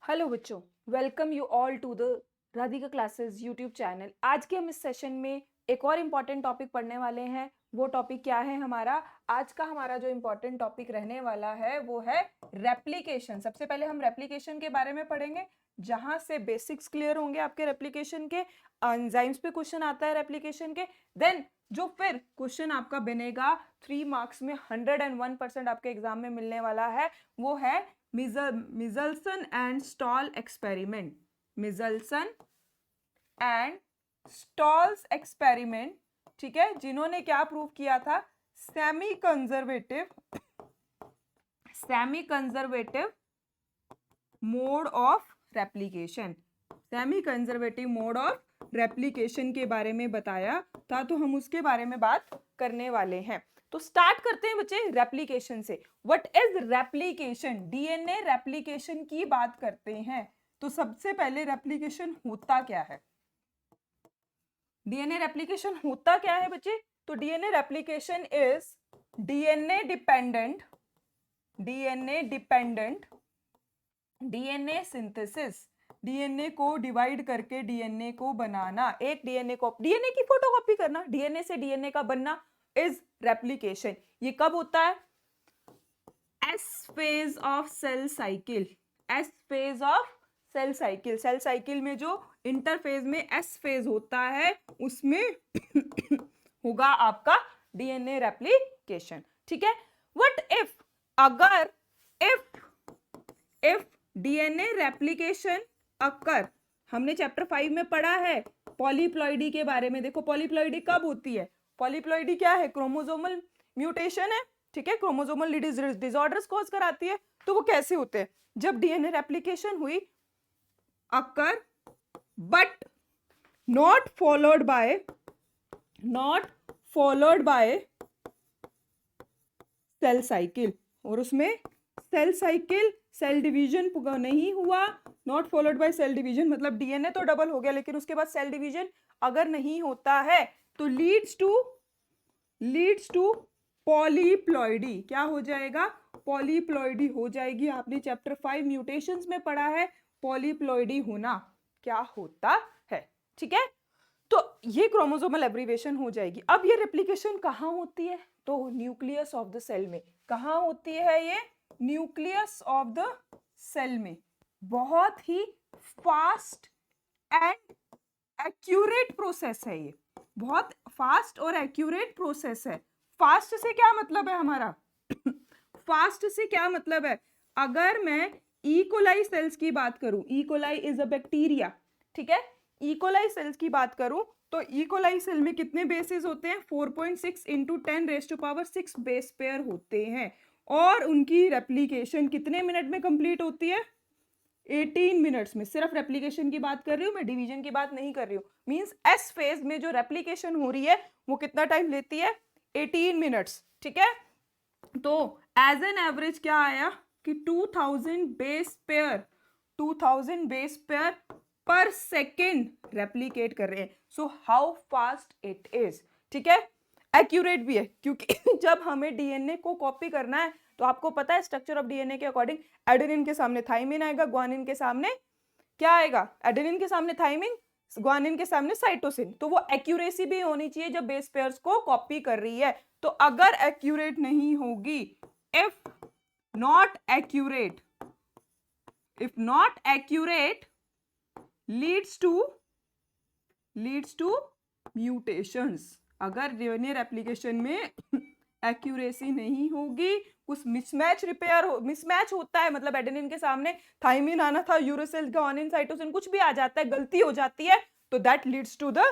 Hello बच्चों, welcome you all to the Radhika classes YouTube channel. आज के हम इस सेशन में एक और इम्पॉर्टेंट टॉपिक पढ़ने वाले हैं। वो टॉपिक क्या है हमारा? आज का हमारा जो इम्पॉर्टेंट टॉपिक रहने वाला है वो है रेप्लिकेशन। सबसे पहले हम रेप्लिकेशन के बारे में पढ़ेंगे, जहां से बेसिक्स क्लियर होंगे आपके रेप्लिकेशन के। एंजाइम्स पे क्वेश्चन आता है रेप्लिकेशन के। देन जो फिर क्वेश्चन आपका बनेगा 3 मार्क्स में 101% आपके एग्जाम में मिलने वाला है, वो है Meselson and Stahl experiment. Meselson and Stahl's experiment, ठीक है, जिन्होंने क्या प्रूव किया था? Semi conservative mode of replication. Semi conservative mode of replication के बारे में बताया था, तो हम उसके बारे में बात करने वाले हैं। तो स्टार्ट करते हैं बच्चे रेप्लिकेशन से। What is replication? DNA replication की बात करते हैं। तो सबसे पहले रेप्लिकेशन होता क्या है? डीएनए रेप्लिकेशन होता क्या है बच्चे? तो DNA replication is DNA dependent DNA synthesis. DNA को डिवाइड करके डीएनए को बनाना, एक डीएनए की फोटोकॉपी करना, डीएनए से डीएनए का बनना इज रेप्लिकेशन। ये कब होता है? S phase of cell cycle. S phase of cell cycle. Cell cycle में जो इंटरफेज में एस फेज होता है उसमें होगा आपका डीएनए रेप्लिकेशन, ठीक है। व्हाट इफ, अगर इफ डीएनए रेप्लिकेशन अकर, हमने चैप्टर 5 में पढ़ा है पॉलीप्लॉइडी के बारे में। देखो पॉलीप्लॉइडी कब होती है? पॉलीप्लॉइडी क्या है? क्रोमोसोमल म्यूटेशन है, ठीक है, क्रोमोसोमल डिसऑर्डर्स कॉज कराती है। तो वो कैसे होते हैं? जब डीएनए रेप्लिकेशन हुई occur but not followed by cell cycle, और उसमें सेल डिवीजन नहीं हुआ। Not followed by cell division मतलब डीएनए तो डबल हो गया, लेकिन उसके बाद सेल डिवीजन अगर नहीं होता है तो लीड्स टू पॉलीप्लॉइडी। क्या हो जाएगा? पॉलीप्लॉइडी हो जाएगी। आपने चैप्टर 5 म्यूटेशंस में पढ़ा है पॉलीप्लॉइडी होना क्या होता है, ठीक है। तो ये क्रोमोसोमल एब्रीवेशन हो जाएगी। अब ये रेप्लिकेशन कहाँ होती है? तो न्यूक्लियस ऑफ द सेल में। कहाँ होती है ये? न्यूक्लियस ऑफ द सेल में। बहुत ही फास्ट एंड एक्यूरेट प्रोसेस है ये, बहुत फास्ट और एक्यूरेट प्रोसेस है। फास्ट से क्या मतलब है हमारा? फास्ट से क्या मतलब है? अगर मैं इकोलाई सेल्स की बात करूं, इकोलाई इज अ बैक्टीरिया, ठीक है, इकोलाई सेल्स की बात करूं तो इकोलाई सेल में कितने बेसेस होते हैं? 4.6 इंटू 10⁻⁶ बेस पेयर होते हैं, और उनकी रेप्लिकेशन कितने मिनट में कंप्लीट होती है? 18 मिनट्स में। सिर्फ रेप्लिकेशन की बात कर रही हूं मैं, डिवीजन की बात नहीं कर रही हूं। मींस एस फेज में जो रेप्लिकेशन हो रही है वो कितना टाइम लेती है? 18 मिनट्स, ठीक है। तो एज एन एवरेज क्या आया कि 2000 बेस पेयर पर सेकेंड रेप्लिकेट कर रहे हैं। So how fast it is, ठीक है। एक्यूरेट भी है, क्योंकि जब हमें डीएनए को कॉपी करना है तो आपको पता है स्ट्रक्चर ऑफ डीएनए के अकॉर्डिंग एडेनिन के सामने थाइमिन आएगा, ग्वानिन के सामने क्या आएगा? एडेनिन के सामने थाइमिन, ग्वानिन के सामने साइटोसिन। तो वो एक्यूरेसी भी होनी चाहिए जब बेस पेयर्स को कॉपी कर रही है। तो अगर एक्यूरेट नहीं होगी, if not accurate leads to mutations. अगर डीएनए रेप्लिकेशन में एक्यूरेसी नहीं होगी, कुछ मिसमैच होता है, मतलब एडेनिन के सामने थाइमिन आना था, यूरोसिल, ग्वानिन, साइटोसिन कुछ भी आ जाता है, गलती हो जाती है, तो that leads to the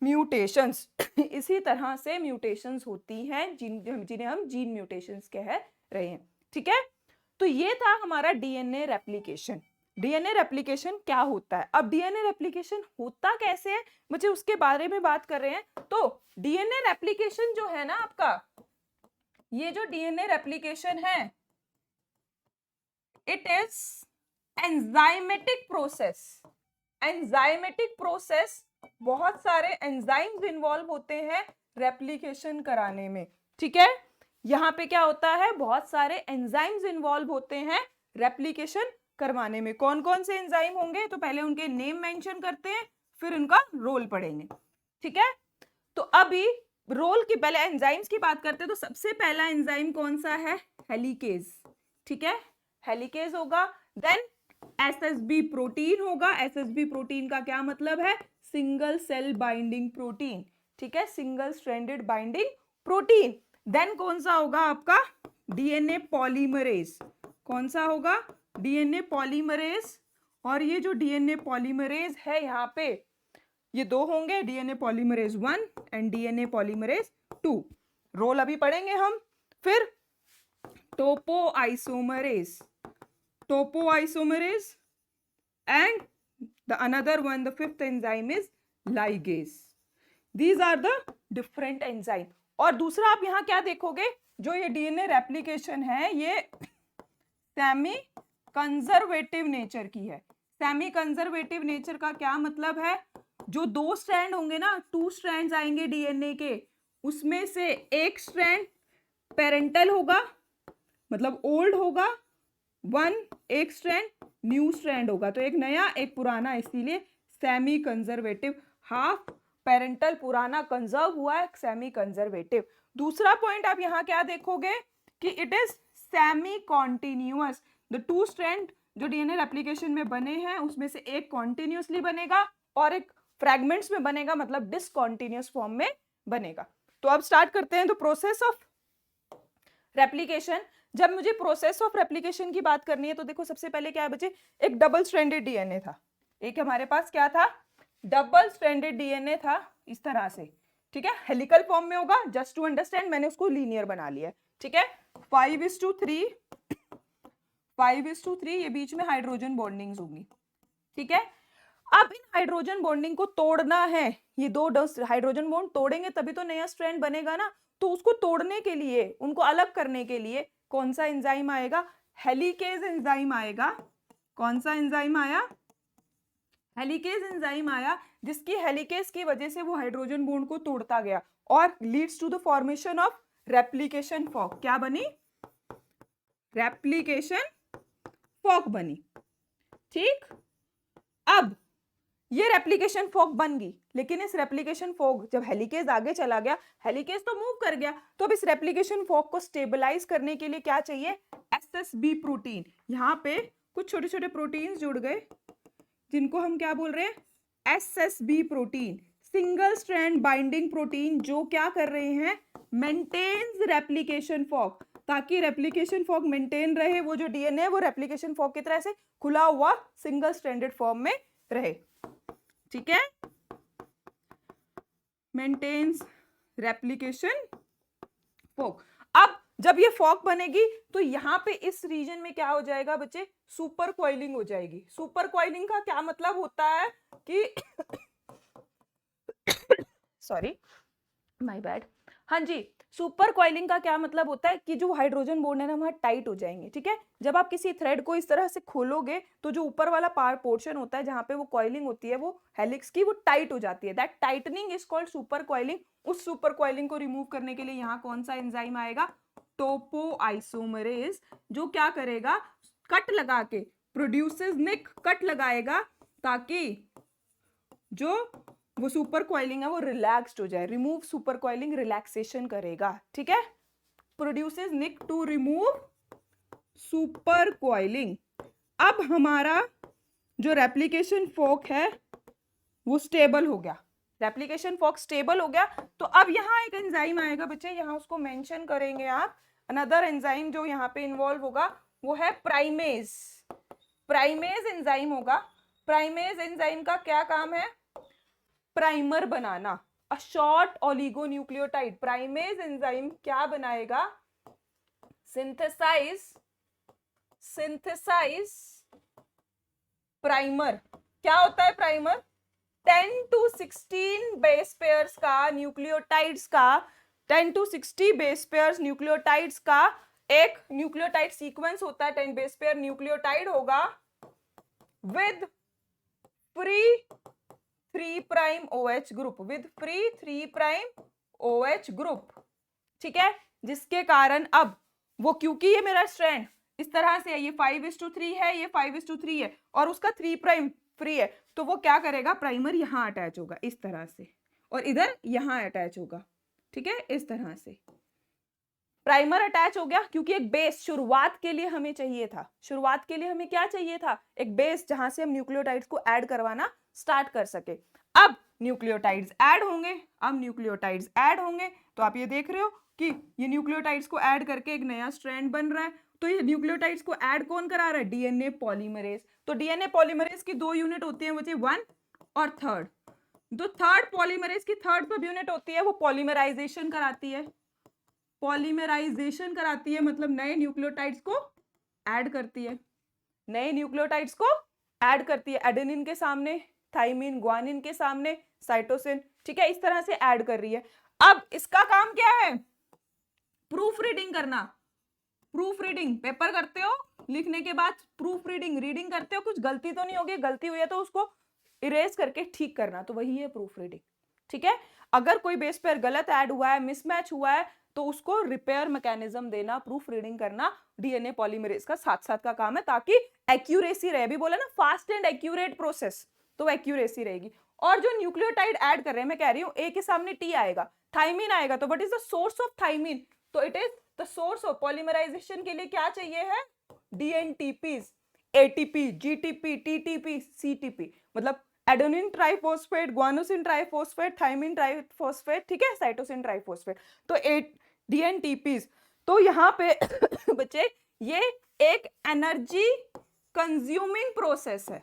mutations. इसी तरह से म्यूटेशंस होती हैं जिन्हें हम जीन म्यूटेशंस कह रहे हैं, ठीक है। तो ये था हमारा डीएनए रेप्लिकेशन। डीएनए रेप्लिकेशन क्या होता है? अब डीएनए रेप्लिकेशन होता कैसे है मुझे उसके बारे में बात कर रहे हैं। तो डीएनए रेप्लिकेशन जो है ना आपका, ये जो डीएनए रेप्लिकेशन है, इट इज एंजाइमेटिक प्रोसेस। बहुत सारे एंजाइम्स इन्वॉल्व होते हैं रेप्लिकेशन कराने में, ठीक है। यहां पे क्या होता है? बहुत सारे एंजाइम्स इन्वॉल्व होते हैं रेप्लिकेशन करवाने में। कौन कौन से एंजाइम होंगे, तो पहले उनके नेम मेंशन करते हैं, फिर उनका रोल पढ़ेंगे, ठीक है। तो अभी रोल की, पहले एंजाइम्स की बात करते हैं। तो सबसे पहला एंजाइम कौन सा है, हेलिकेज, ठीक है, हेलिकेज होगा। देन एसएसबी प्रोटीन होगा। एसएसबी प्रोटीन का क्या मतलब है, सिंगल सेल बाइंडिंग प्रोटीन, ठीक है, single stranded binding protein. Then कौन सा होगा आपका, डीएनए पॉलीमरेज। कौन सा होगा, डीएनए पॉलीमरेज। और ये जो डीएनए पॉलीमरेज है यहाँ पे, ये दो होंगे, DNA polymerase 1 and DNA polymerase 2। Role अभी पढ़ेंगे हम। फिर topoisomerase, topoisomerase and the another one, the fifth enzyme is ligase. These are the different enzyme. और दूसरा आप यहाँ क्या देखोगे, जो ये डीएनए रेप्लिकेशन है ये सेमी कंजर्वेटिव नेचर की है। सेमी कंजर्वेटिव नेचर का क्या मतलब है, जो दो स्ट्रैंड होंगे ना, 2 स्ट्रैंड्स आएंगे डीएनए के, उसमें से एक स्ट्रैंड पेरेंटल होगा, मतलब ओल्ड होगा, एक स्ट्रैंड न्यू स्ट्रैंड होगा, तो एक नया एक पुराना, इसीलिए सेमी कंजर्वेटिव। हाफ पेरेंटल पुराना कंजर्व हुआ है, सेमी कंजर्वेटिव। दूसरा पॉइंट आप यहाँ क्या देखोगे कि it is semi continuous. The 2 strand जो डीएनए रेप्लिकेशन में बने हैं उसमें से एक कॉन्टिन्यूसली बनेगा और एक फ्रैगमेंट्स में बनेगा, मतलब डिसकॉन्टिन्यूअस फॉर्म में बनेगा। तो अब स्टार्ट करते हैं। तो प्रोसेस ऑफ रेप्लिकेशन, जब मुझे प्रोसेस ऑफ रेप्लिकेशन की बात करनी है तो देखो सबसे पहले क्या है बच्चे, एक डबल स्ट्रैंडेड डीएनए था, एक हमारे पास क्या था, डबल स्ट्रैंडेड डीएनए था इस तरह से, ठीक है, हेलिकल फॉर्म में होगा। जस्ट टू अंडरस्टैंड मैंने उसको लीनियर बना लिया है, ठीक है। 5:3 ये बीच में हाइड्रोजन बॉन्डिंग्स होंगी, ठीक है। अब इन हाइड्रोजन बॉन्डिंग को तोड़ना है, ये दो हाइड्रोजन बॉन्ड तोड़ेंगे तभी तो नया स्ट्रैंड बनेगा ना। तो उसको तोड़ने के लिए, उनको अलग करने के लिए कौन सा एंजाइम आएगा, हेलिकेज एंजाइम आएगा। कौन सा एंजाइम आया, हेलिकेज एंजाइम आया, जिसकी हेलिकेज की वजह से वो हाइड्रोजन बॉन्ड को तोड़ता गया और leads to the formation of replication fork. क्या बनी, रेप्लिकेशन फॉर्क बनी, ठीक। अब ये रेप्लिकेशन फॉर्क बन गई, लेकिन इस रेप्लिकेशन फॉर्क जब हेलिकेज आगे चला गया, हेलिकेज तो मूव कर गया, तो अब इस रेप्लिकेशन फॉर्क को स्टेबलाइज करने के लिए क्या चाहिए, एसएसबी प्रोटीन। यहाँ पे कुछ छोटे छोटे प्रोटीन्स जुड़ गए जिनको हम क्या बोल रहे हैं, SSB protein, single strand binding protein, जो क्या कर रहे हैं, मेंटेन्स रेप्लिकेशन फॉर्क, ताकि रेप्लिकेशन फॉर्क मेंटेन रहे, वो जो डीएनए है वो रेप्लिकेशन फॉर्क की तरह से खुला हुआ सिंगल स्ट्रैंडेड फॉर्म में रहे, ठीक है, मेंटेन्स रेप्लिकेशन फॉर्क। अब जब ये फॉर्क बनेगी तो यहाँ पे इस रीजन में क्या हो जाएगा बच्चे, सुपर कॉइलिंग हो जाएगी। सुपर कॉइलिंग का क्या मतलब होता है कि सॉरी माय बैड, हाँ जी, सुपर कॉइलिंग का क्या मतलब होता है कि जो हाइड्रोजन बॉन्ड है ना वहाँ टाइट हो जाएंगे, ठीक है। जब आप किसी थ्रेड को इस तरह से खोलोगे तो जो ऊपर वाला पोर्शन होता है जहाँ पे वो कॉइलिंग होती है, वो हेलिक्स की, वो टाइट हो जाती है। That tightening is called super coiling. उस सुपर कॉइलिंग को रिमूव करने के लिए यहाँ कौन सा एंजाइम आएगा, टोपोआइसोमरेज, जो क्या करेगा, कट लगा के प्रोड्यूसेस निक, कट लगाएगा ताकि जो वो सुपर कॉइलिंग है वो रिलैक्स्ड हो जाए, रिमूव सुपर कॉइलिंग, रिलैक्सेशन करेगा, ठीक है। Produces nick to remove super coiling. अब हमारा जो रेप्लिकेशन फॉर्क है वो स्टेबल हो गया, रेप्लिकेशन फॉर्क स्टेबल हो गया। तो अब यहाँ एक एंजाइम आएगा बच्चे, यहाँ उसको मेंशन करेंगे आप। अनदर एंजाइम जो यहाँ पे इन्वॉल्व होगा वो है प्राइमेज, प्राइमेज एंजाइम होगा। प्राइमेज एंजाइम का क्या काम है, primer banana, a short oligonucleotide. Primase enzyme क्या बनाएगा, सिंथेसाइज प्राइमर। क्या होता है प्राइमर, 10 to 16 बेस पेयर्स का न्यूक्लियोटाइड्स का, 10 to 60 बेस पेयर्स न्यूक्लियोटाइड्स का एक न्यूक्लियोटाइड सीक्वेंस होता है। 10 बेस पेयर न्यूक्लियोटाइड होगा with free 3' OH group, with free 3' OH group, ठीक है। जिसके कारण अब वो, क्योंकि ये मेरा स्ट्रैंड इस तरह से है, ये 5:3 है, ये 5:3 है, और उसका 3 प्राइम फ्री है, तो वो क्या करेगा, प्राइमर यहाँ अटैच होगा इस तरह से, और इधर यहाँ अटैच होगा, ठीक है, इस तरह से प्राइमर अटैच हो गया, क्योंकि एक बेस शुरुआत के लिए हमें चाहिए था। शुरुआत के लिए हमें क्या चाहिए था, एक बेस जहां से हम न्यूक्लियोटाइड्स को ऐड करवाना स्टार्ट कर सके। अब न्यूक्लियोटाइड्स ऐड होंगे, अब न्यूक्लियोटाइड्स ऐड होंगे, तो आप ये देख रहे हो कि ये न्यूक्लियोटाइड्स को ऐड करके एक नया स्ट्रैंड बन रहा है। तो ये न्यूक्लियोटाइड्स को ऐड कौन करा रहा है, डीएनए पॉलीमरेज। तो डीएनए पॉलीमरेज की 2 यूनिट होती है, बच्चे 1 और 3rd। जो 3rd पॉलीमरेज की 3rd सब यूनिट होती है, वो पॉलीमराइजेशन कराती है। पॉलीमराइजेशन कराती है मतलब नए न्यूक्लियोटाइड्स को ऐड करती है, नए न्यूक्लियोटाइड्स को ऐड करती है, एडेनिन के सामने थाइमिन, ग्वानिन के सामने साइटोसिन, ठीक है, इस तरह से ऐड कर रही है। अब इसका काम क्या है, प्रूफ रीडिंग करना। प्रूफ रीडिंग पेपर करते हो, लिखने के बाद प्रूफ रीडिंग, रीडिंग करते हो, कुछ गलती तो नहीं होगी, गलती हुई है तो उसको इरेज करके ठीक करना, तो वही है प्रूफ रीडिंग, ठीक है। अगर कोई बेस पेयर गलत ऐड हुआ है, मिसमैच हुआ है, तो उसको रिपेयर मैकेनिज्म देना, प्रूफ रीडिंग करना डीएनए पॉलीमरेज का साथ साथ का काम है, ताकि एक्यूरेसी रहे। अभी बोला ना फास्ट एंड एक्यूरेट प्रोसेस, तो एक्यूरेसी रहेगी। और जो न्यूक्लियोटाइड ऐड कर रहे हैं, मैं कह रही हूँ ए के सामने टी आएगा, थाइमिन आएगा, तो what is the source of thymine, तो it is the source of polymerization के लिए क्या चाहिए है, dNTPs, ATP, GTP, TTP, CTP, मतलब adenine triphosphate, guanosine triphosphate, thymine triphosphate, ठीक है, साइटोसिन ट्राइफॉस्फेट, तो डीएनटीपीज। तो यहाँ पे बच्चे ये एक एनर्जी कंज्यूमिंग प्रोसेस है,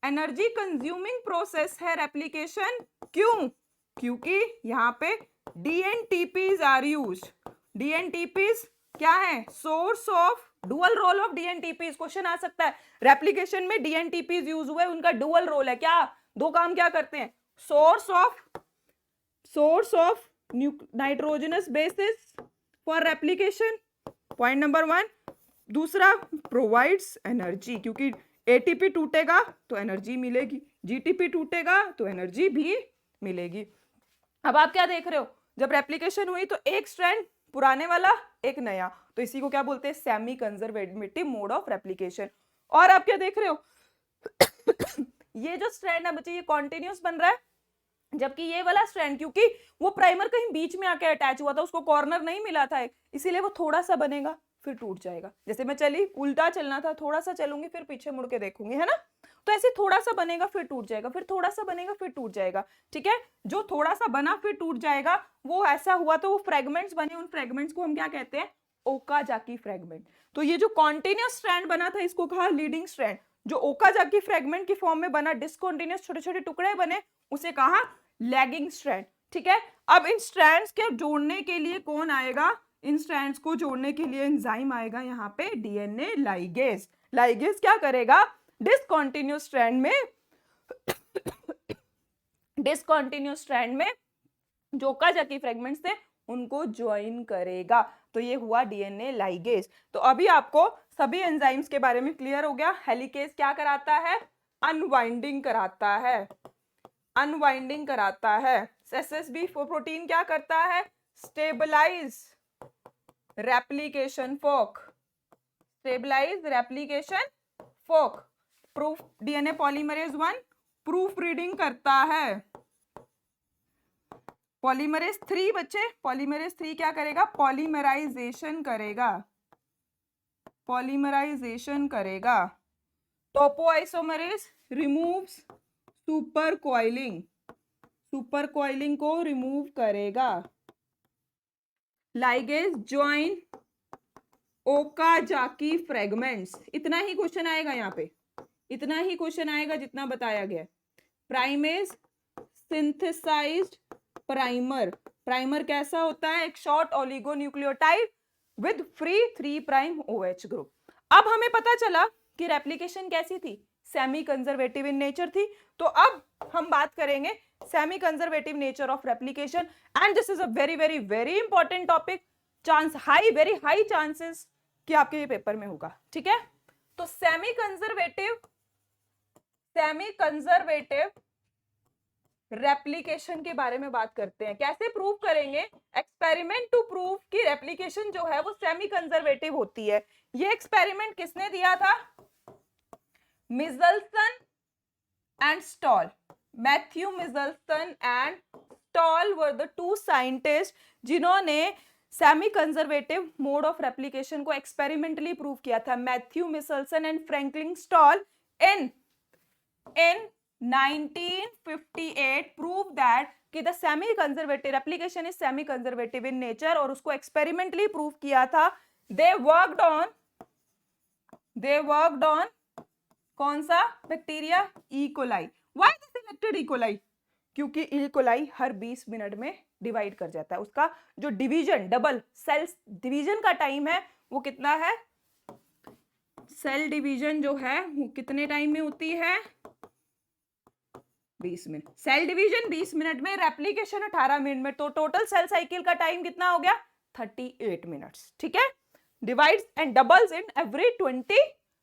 एनर्जी कंज्यूमिंग प्रोसेस है रेप्लिकेशन। क्यों, क्योंकि यहाँ पे डीएनटीपीज आर यूज्ड। डीएनटीपीज क्या है, source of, dual role of dNTPs, question आ सकता है रेप्लिकेशन में डीएनटीपीज यूज हुए, उनका डुअल रोल है, क्या दो काम क्या करते हैं, source of nitrogenous bases for replication, point number 1। दूसरा प्रोवाइड्स एनर्जी, क्योंकि एटीपी टूटेगा तो एनर्जी मिलेगी, जीटीपी टूटेगा तो एनर्जी भी मिलेगी। अब आप क्या देख रहे हो, जब रेप्लिकेशन हुई तो एक स्ट्रैंड पुराने वाला, एक नया, तो इसी को क्या बोलते हैं, semi conservative mode of replication. और आप क्या देख रहे हो ये जो स्ट्रैंड है बच्चे, ये कॉन्टिन्यूस बन रहा है, जबकि ये वाला स्ट्रैंड, क्योंकि वो प्राइमर कहीं बीच में आके अटैच हुआ था, उसको कॉर्नर नहीं मिला था, इसीलिए वो थोड़ा सा बनेगा फिर टूट जाएगा। जैसे मैं चली, उल्टा चलना था, थोड़ा सा चलूंगी फिर पीछे मुड़ के देखूंगी, है ना, तो ऐसे थोड़ा सा बनेगा फिर टूट जाएगा, फिर थोड़ा सा बनेगा फिर टूट जाएगा, ठीक है। जो थोड़ा सा बना फिर टूट जाएगा, वो ऐसा हुआ तो वो फ्रेगमेंट्स बने, उन फ्रेगमेंट्स को हम क्या कहते हैं, ओकाजाकी फ्रेगमेंट। तो ये जो कॉन्टिन्यूस स्ट्रैंड बना था, इसको कहा लीडिंग स्ट्रैंड। जो ओकाजाकी फ्रेगमेंट की फॉर्म में बना, डिसकंटीन्यूअस छोटे छोटे टुकड़े बने, उसे कहा लैगिंग स्ट्रैंड, ठीक है। अब इन स्ट्रैंड्स के जोड़ने के लिए कौन आएगा, इन स्ट्रैंड्स को जोड़ने के लिए एंजाइम आएगा यहाँ पे, डीएनए लाइगेज। लाइगेज क्या करेगा, डिसकंटीन्यूअस स्ट्रैंड में जो ओकाजाकी फ्रेगमेंट्स थे उनको ज्वाइन करेगा, तो ये हुआ डीएनए लाइगेज। तो अभी आपको सभी एंजाइम्स के बारे में क्लियर हो गया। हेलिकेज क्या कराता है, अनवाइंडिंग कराता है, अनवाइंडिंग कराता है। एसएसबी प्रोटीन क्या करता है, stabilise replication fork, stabilise replication fork. Proof, DNA polymerase 1 proof reading करता है। पॉलीमरेज 3 बच्चे, पॉलीमरेज 3 क्या करेगा, पॉलीमराइजेशन करेगा, पॉलीमराइजेशन करेगा। Topoisomerase removes super coiling, super coiling को रिमूव करेगा। लाइगेज ज्वाइन ओकाजाकी फ्रेगमेंट्स, इतना ही क्वेश्चन आएगा यहाँ पे, इतना ही क्वेश्चन आएगा जितना बताया गया। प्राइमेज सिंथेसाइज्ड प्राइमर, प्राइमर कैसा होता है, एक short oligonucleotide with free 3 prime OH group. अब हमें पता चला कि रेप्लिकेशन कैसी थी, सेमी कंजर्वेटिव इन नेचर थी। तो अब हम बात करेंगे semi conservative nature of replication, and this is a very very very important topic, chance high, very high chances कि आपके ये पेपर में होगा, ठीक है। तो सेमी कंजर्वेटिव रेप्लिकेशन के बारे में बात करते हैं। कैसे प्रूव करेंगे? एक्सपेरिमेंट टू प्रूव कि रेप्लिकेशन जो है वो सेमी कंजर्वेटिव होती है। ये एक्सपेरिमेंट किसने दिया था? Meselson and Stahl. Matthew Meselson and Stahl were the two scientist जिन्होंने semi conservative mode of replication को एक्सपेरिमेंटली प्रूव किया था। Matthew Meselson and Franklin Stahl in 1958 prove that कि the semi conservative replication is semi conservative in nature, और उसको experimentally prove किया था। They worked on कौन सा bacteria? E coli. Why they selected E coli? क्योंकि ई कोलाई हर 20 minute में divide कर जाता है। उसका जो डिवीजन, डबल सेल डिवीजन का टाइम है वो कितना है? सेल डिवीजन जो है वो कितने टाइम में होती है? 20 मिनट। सेल डिवीजन 20 मिनट में, रेप्लिकेशन 18 मिनट में, तो टोटल सेल साइकिल का टाइम कितना हो गया? 38 मिनट्स। ठीक है, divides and doubles in every 20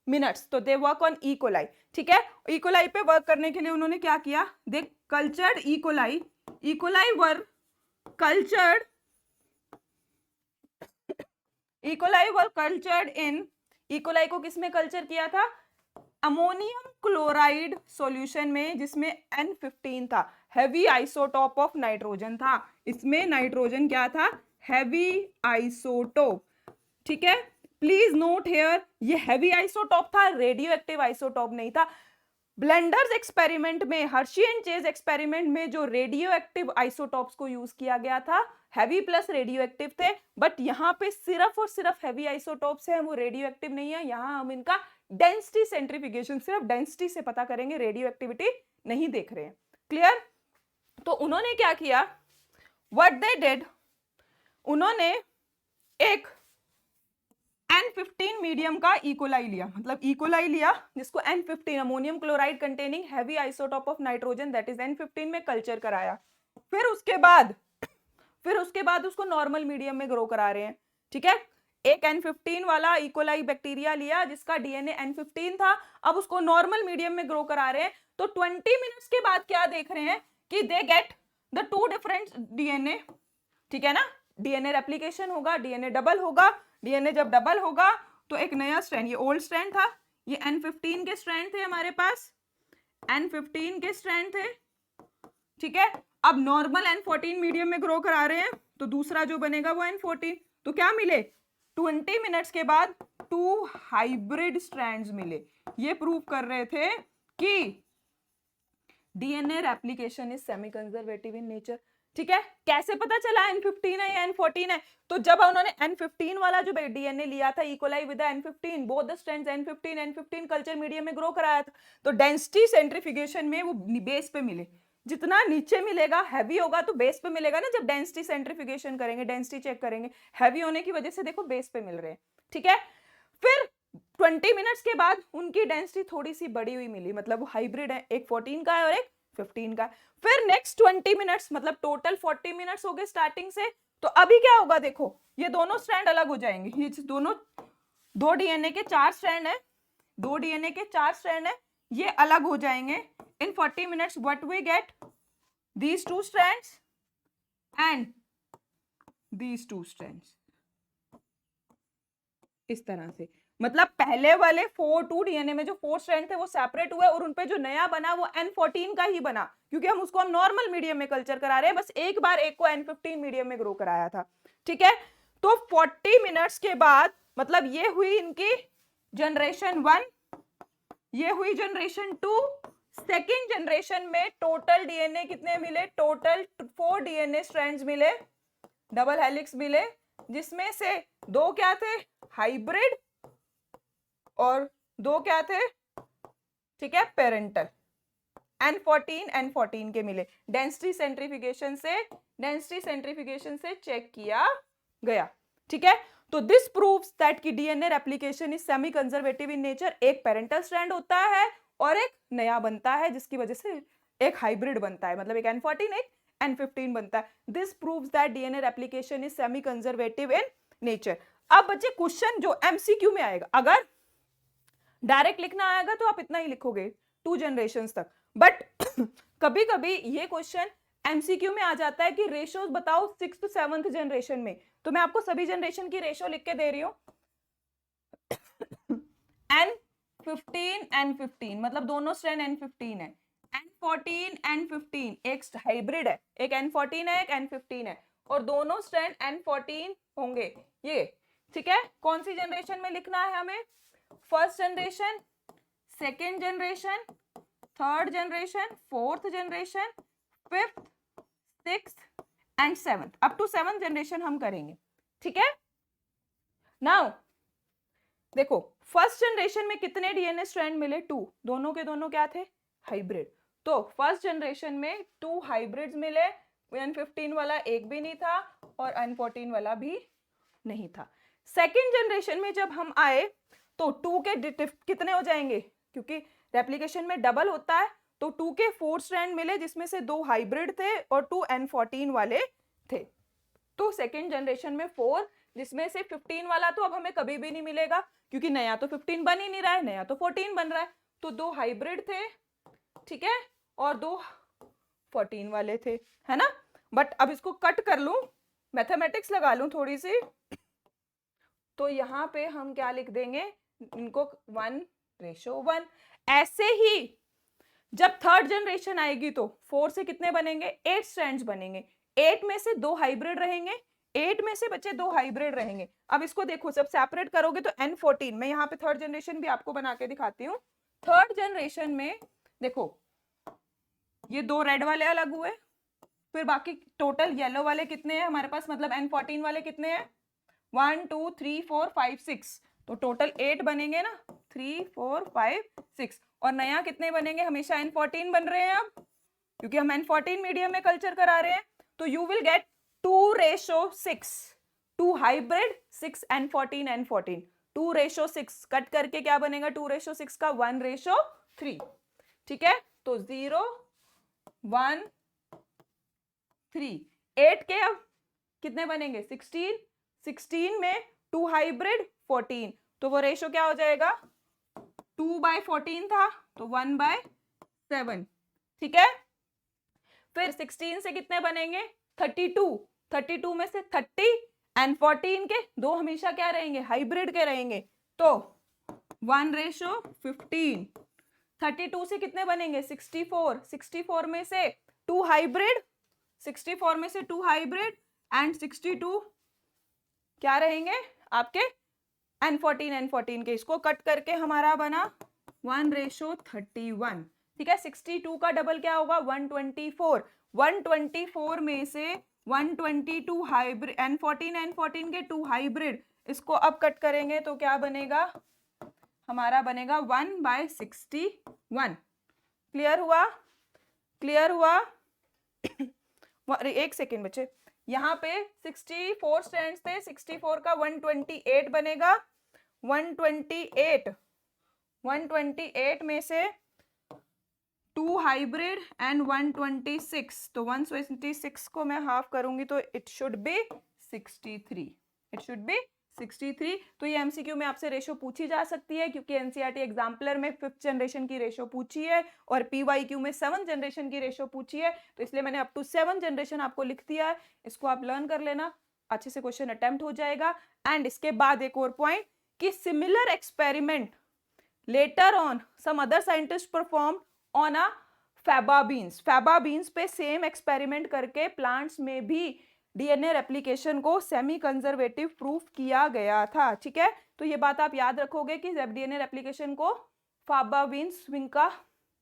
minutes. तो they work on E coli. ठीक है, ई कोलाई पे वर्क करने के लिए उन्होंने क्या किया? They cultured E coli. E coli were cultured in, E coli को किसमें कल्चर किया था? अमोनियम क्लोराइड सॉल्यूशन में, जिसमें N15 था, हैवी आइसोटोप ऑफ नाइट्रोजन था। इसमें नाइट्रोजन क्या था? Heavy isotope. ठीक है, प्लीज नोट हियर, ये हैवी आइसोटोप था, रेडियो एक्टिव आइसोटोप नहीं था। ब्लेंडर्स एक्सपेरिमेंट में, हर्शी एंड चेज एक्सपेरिमेंट में जो रेडियो एक्टिव आइसोटोप्स को यूज किया गया था, हैवी प्लस रेडियो एक्टिव थे, बट यहाँ पे सिर्फ और सिर्फ हैवी आइसोटोप्स हैं, वो रेडियो एक्टिव नहीं है। यहाँ हम इनका डेंसिटी सेंट्रीफिकेशन, सिर्फ डेंसिटी से पता करेंगे, रेडियो एक्टिविटी नहीं देख रहे हैं। क्लियर? तो उन्होंने क्या किया? व्हाट दे डिड, उन्होंने एक N15 मीडियम का इकोलाई लिया, मतलब इकोलाई लिया जिसको N15 ammonium chloride containing heavy isotope of nitrogen that is N15 में कल्चर कराया। फिर उसके बाद उसको नॉर्मल मीडियम में ग्रो करा रहे हैं। ठीक है, एक N15 वाला इकोलाई बैक्टीरिया लिया जिसका डीएनए N15 था, अब उसको नॉर्मल मीडियम में ग्रो करा रहे हैं। तो 20 मिनट्स के बाद क्या देख रहे हैं कि they get the two different DNA. ठीक है ना, डीएनए रेप्लिकेशन होगा, डीएनए डबल होगा, डीएनए जब डबल होगा तो एक नया स्ट्रैंड, ये ओल्ड स्ट्रैंड था, ये N15 के स्ट्रैंड थे हमारे पास, N15 के स्ट्रैंड थे। ठीक है, अब नॉर्मल N14 मीडियम में ग्रो करा रहे हैं, तो दूसरा जो बनेगा वो N14। तो क्या मिले? 20 मिनट्स के बाद 2 हाइब्रिड स्ट्रैंड्स मिले। ये प्रूव कर रहे थे कि DNA replication is semi conservative in nature. ठीक है, कैसे पता चला N15 है या N14 है? तो जब उन्होंने N15 वाला जो डीएनए लिया था E coli with N15, both the strands N15 culture medium में ग्रो कराया था, तो डेंसिटी सेंट्रीफिकेशन में वो बेस पे मिले। जितना नीचे मिलेगा हैवी होगा तो बेस पे मिलेगा ना, जब डेंसिटी सेंट्रीफिकेशन करेंगे, डेंसिटी चेक करेंगे, हैवी होने की वजह से देखो बेस पे मिल रहे हैं। ठीक है, फिर 20 मिनट्स के बाद उनकी डेंसिटी थोड़ी सी बड़ी हुई मिली, मतलब वो हाइब्रिड है, एक 14 का है और एक 15 का। फिर नेक्स्ट 20 मिनट्स, मतलब टोटल 40 मिनट्स हो गए स्टार्टिंग से। तो अभी क्या होगा? देखो, ये दोनों स्ट्रैंड अलग हो जाएंगे। ये दोनों, दो डीएनए के 4 स्ट्रैंड है, ये अलग हो जाएंगे। In 40 minutes what we get? these two strands and these two strands। इस तरह से, मतलब पहले वाले 2 डीएनए में जो 4 स्ट्रैंड थे वो सेपरेट हुए, और उनपे जो नया बना वो N14 का ही बना, क्योंकि हम उसको नॉर्मल मीडियम में कल्चर करा रहे हैं, बस एक बार एक को N15 मीडियम में ग्रो कराया था। ठीक है, तो 40 मिनट्स के बाद, मतलब ये हुई इनकी जनरेशन 1, ये हुई जनरेशन 2। सेकेंड जनरेशन में टोटल डीएनए कितने मिले? टोटल 4 डीएनए स्ट्रैंड्स मिले, डबल हेलिक्स मिले, जिसमें से 2 क्या थे? हाइब्रिड, और 2 क्या थे? ठीक है, पेरेंटल। N14 के मिले, डेंसिटी सेंट्रीफिकेशन से चेक किया गया। ठीक है, तो दिस प्रूव्स दैट कि DNA replication is semi conservative in nature. एक पेरेंटल स्ट्रैंड होता है और एक नया बनता है, जिसकी वजह से एक हाइब्रिड बनता है, मतलब एक N14 एक N15 बनता है। This proves that DNA replication is semi conservative in nature. अब बच्चे क्वेश्चन जो एमसीक्यू में आएगा, अगर डायरेक्ट लिखना आएगा तो आप इतना ही लिखोगे, 2 जनरेशंस तक। बट कभी कभी ये क्वेश्चन एमसीक्यू में आ जाता है कि रेशियोज बताओ 6th to 7th जनरेशन में, तो मैं आपको सभी जनरेशन की रेशियो लिख के दे रही हूँ। N15 N15 मतलब दोनों स्ट्रैंड N15 है, N14 N15 एक हाइब्रिड है, एक N14 है एक N15 है, और दोनों स्ट्रैंड N14 होंगे ये, ठीक है। कौन सी जनरेशन में लिखना है हमें? First generation, second generation, third generation, fourth generation, fifth, sixth and seventh, up to 7th generation हम करेंगे, ठीक है। नाउ देखो फर्स्ट जनरेशन में कितने डीएनए स्ट्रैंड मिले? 2, दोनों के दोनों क्या थे? हाइब्रिड। तो फर्स्ट जनरेशन में 2 हाइब्रिड्स मिले, N15 वाला एक भी नहीं था और N14 वाला भी नहीं था। सेकेंड जनरेशन में जब हम आए तो 2 के कितने हो जाएंगे, क्योंकि रेप्लिकेशन में डबल होता है, तो 2 के 4 स्ट्रैंड मिले जिसमें से 2 हाइब्रिड थे और 2 N14 वाले थे। तो सेकेंड जनरेशन में 4, जिसमें से 15 वाला तो अब हमें कभी भी नहीं मिलेगा, क्योंकि नया तो 15 बन ही नहीं रहा है, नया तो 14 बन रहा है। तो 2 हाइब्रिड थे, ठीक है, और 2 14 वाले थे, है ना। बट अब इसको कट कर लूं, मैथमेटिक्स लगा लूं थोड़ी सी, तो यहाँ पे हम क्या लिख देंगे, इनको 1:1। ऐसे ही जब थर्ड जनरेशन आएगी तो 4 से कितने बनेंगे? 8 स्ट्रैंड्स बनेंगे, 8 में से 2 हाइब्रिड रहेंगे, 8 में से बच्चे 2 हाइब्रिड रहेंगे। अब इसको देखो, जब सेपरेट करोगे तो N14, मैं यहाँ पे थर्ड जनरेशन भी आपको बना के दिखाती हूँ। थर्ड जनरेशन में देखो ये 2 रेड वाले अलग हुए, फिर बाकी टोटल येलो वाले कितने हैं हमारे पास, मतलब N14 वाले कितने हैं? 1 2 3 4 5 6, तो टोटल 8 बनेंगे ना, 3 4 5 6, और नया कितने बनेंगे? हमेशा N14 बन रहे हैं अब, क्योंकि हम N14 मीडियम में कल्चर करा रहे हैं। तो you will get 2:6, 2 hybrid, 6 N14 N14, 2:6 cut करके क्या बनेगा 2:6 का? 1:3, ठीक है। तो 0 1 3, 8 के अब कितने बनेंगे? 16, 16 में 2 हाइब्रिड 14, तो वो रेशो क्या हो जाएगा? 2/14 था तो 1/7, ठीक है। फिर 16 से कितने बनेंगे? 32, 32 में से 30 N14 के 2 हमेशा क्या रहेंगे? हाइब्रिड के रहेंगे, तो 1:15। 32 से कितने बनेंगे? 64, 64 में से 2 हाइब्रिड, 64 में से 2 हाइब्रिड एंड 62 क्या रहेंगे आपके? N14 के। इसको कट करके हमारा बना 1:31, ठीक है। 62 का डबल क्या होगा? 124, 124 में से 122 हाइब्रिड, N14 के 2 हाइब्रिड, इसको अब कट करेंगे तो क्या बनेगा हमारा? बनेगा 1/61। क्लियर हुआ? क्लियर हुआ? एक सेकेंड बच्चे, यहाँ पे 64 स्ट्रैंड्स थे, 64 का 128 बनेगा, 128 में से 2 हाइब्रिड एंड 126, तो 126 को मैं हाफ करूंगी तो it should be 63, it should be 63। तो ये एमसीक्यू में आपसे रेशो पूछी जा सकती है, क्योंकि एनसीईआरटी एग्जाम्पलर में 5th जनरेशन की रेशो पूछी है और पीवाईक्यू में 7th जनरेशन की रेशो पूछी है, तो इसलिए मैंने अप टू 7th जनरेशन आपको लिख दिया है। इसको आप लर्न कर लेना, अच्छे से क्वेश्चन अटेम्प्ट हो जाएगा। एंड इसके बाद एक और पॉइंट कि similar experiment later on some other scientist perform on a faba beans. Faba beans पे सेम एक्सपेरिमेंट करके प्लांट्स में भी डीएनए रेप्लिकेशन को सेमी कंजर्वेटिव प्रूफ किया गया था, ठीक है। तो ये बात आप याद रखोगे कि जब डीएनए रेप्लिकेशन को फैबा बीन्स, विंका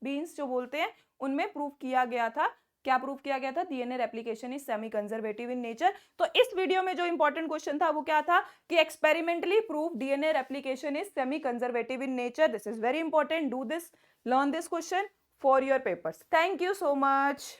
बीन्स जो बोलते हैं, उनमें प्रूफ किया गया था। क्या प्रूफ किया गया था? DNA replication is semi conservative in nature. तो इस वीडियो में जो इंपॉर्टेंट क्वेश्चन था वो क्या था कि experimentally proof DNA replication is semi conservative in nature. This is very important, do this, learn this question for your papers. Thank you so much.